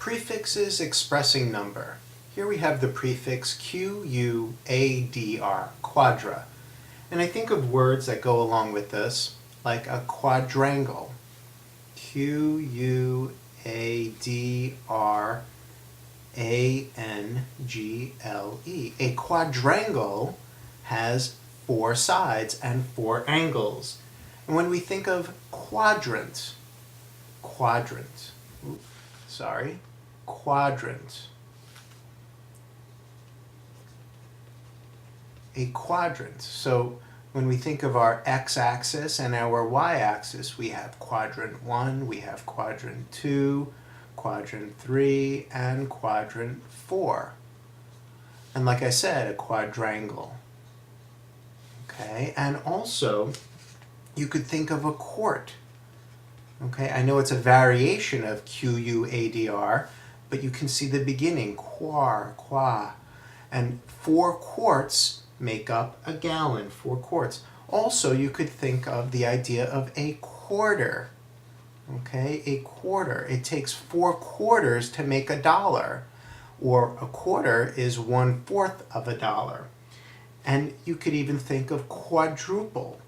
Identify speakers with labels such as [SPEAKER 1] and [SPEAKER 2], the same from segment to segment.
[SPEAKER 1] Prefixes expressing number. Here we have the prefix Q-U-A-D-R, quadra. And I think of words that go along with this, like a quadrangle. Q-U-A-D-R-A-N-G-L-E. A quadrangle has 4 sides and 4 angles. And when we think of quadrant, quadrant. A quadrant. So when we think of our x-axis and our y-axis, we have quadrant 1, we have quadrant 2, quadrant 3, and quadrant 4. And like I said, a quadrangle. Okay, and also you could think of a quart. Okay, I know it's a variation of Q-U-A-D-R, but you can see the beginning, quar, qua. And 4 quarts make up a gallon, 4 quarts. Also, you could think of the idea of a quarter. Okay, a quarter. It takes 4 quarters to make a dollar, or a quarter is 1/4 of a dollar. And you could even think of quadruple.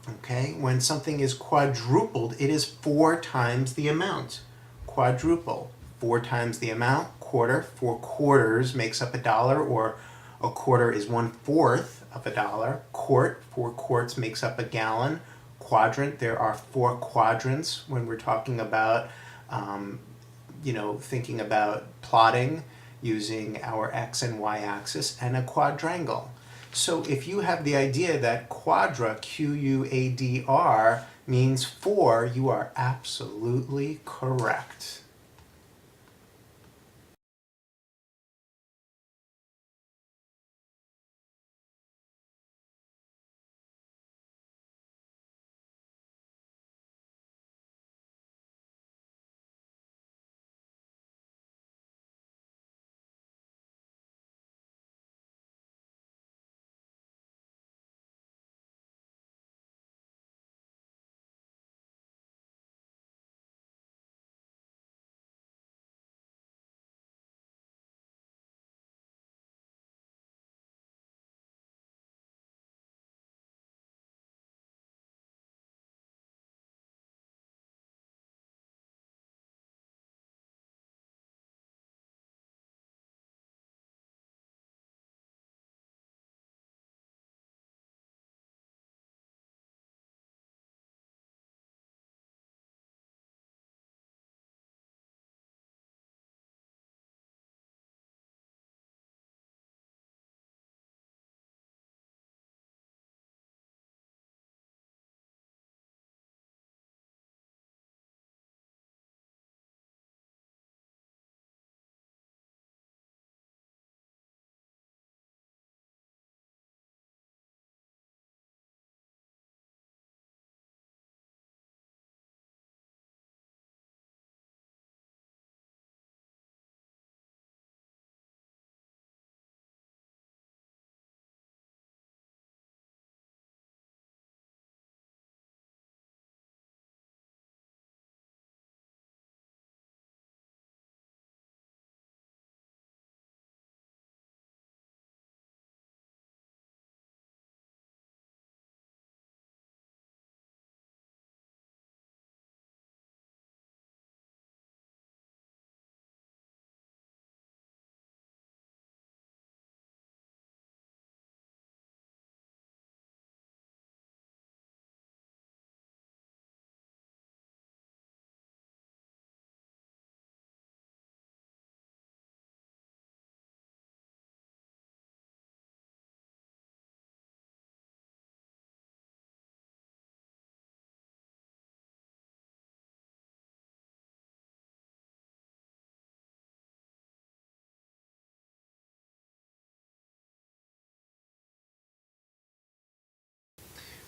[SPEAKER 1] Okay, when something is quadrupled, it is 4 times the amount. Quadruple, 4 times the amount. Quarter, 4 quarters makes up a dollar, or a quarter is 1/4 of a dollar. Quart, 4 quarts makes up a gallon. Quadrant, there are 4 quadrants when we're talking about, thinking about plotting using our x and y axis, and a quadrangle. So if you have the idea that quadra, Q-U-A-D-R, means 4, you are absolutely correct.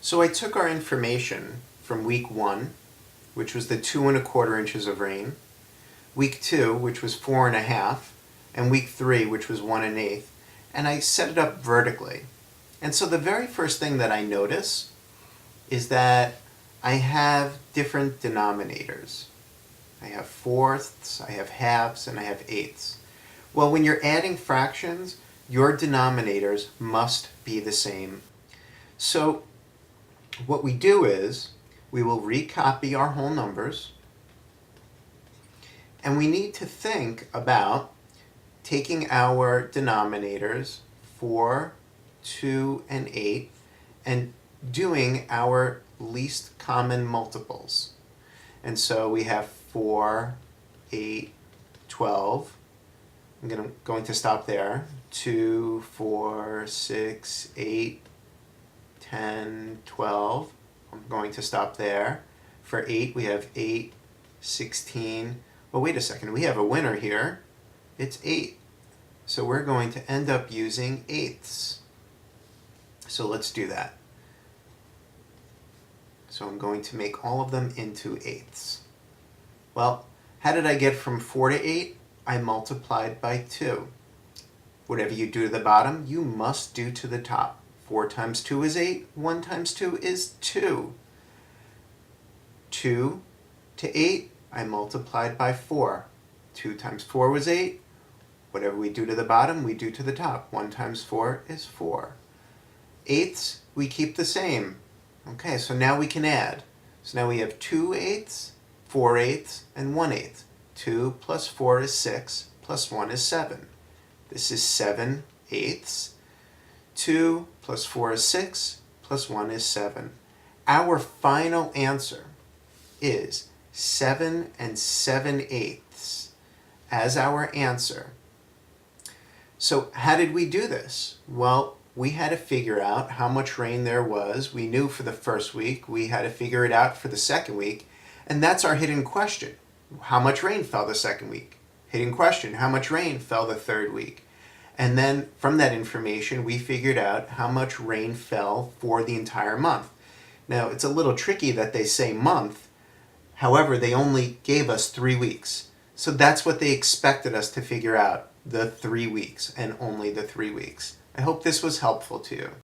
[SPEAKER 1] So I took our information from week 1, which was the 2 1/4 inches of rain, week 2, which was 4 1/2, and week 3, which was 1 1/8, and I set it up vertically. And so the very first thing that I notice is that I have different denominators. I have fourths, I have halves, and I have eighths. Well, when you're adding fractions, your denominators must be the same. So what we do is we will recopy our whole numbers, and we need to think about taking our denominators 4, 2, and 8 and doing our least common multiples. And so we have 4, 8, 12. I'm going to stop there. 2, 4, 6, 8, 10, 12. I'm going to stop there. For 8, we have 8, 16. Well, wait a second. We have a winner here. It's 8. So we're going to end up using eighths. So let's do that. So I'm going to make all of them into eighths. Well, how did I get from 4 to 8? I multiplied by 2. Whatever you do to the bottom, you must do to the top. 4 times 2 is 8. 1 times 2 is 2. 2 to 8, I multiplied by 4. 2 times 4 was 8. Whatever we do to the bottom, we do to the top. 1 times 4 is 4. Eighths, we keep the same. Okay, so now we can add. So now we have 2 eighths, 4 eighths, and 1 eighth. 2 plus 4 is 6, plus 1 is 7. This is 7 eighths. 2 plus 4 is 6, plus 1 is 7. Our final answer is 7 and 7 eighths as our answer. So how did we do this? Well, we had to figure out how much rain there was. We knew for the first week. We had to figure it out for the second week. And that's our hidden question. How much rain fell the second week? Hidden question. How much rain fell the third week? And then from that information, we figured out how much rain fell for the entire month. Now, it's a little tricky that they say month. However, they only gave us 3 weeks. So that's what they expected us to figure out, the 3 weeks, and only the 3 weeks. I hope this was helpful to you.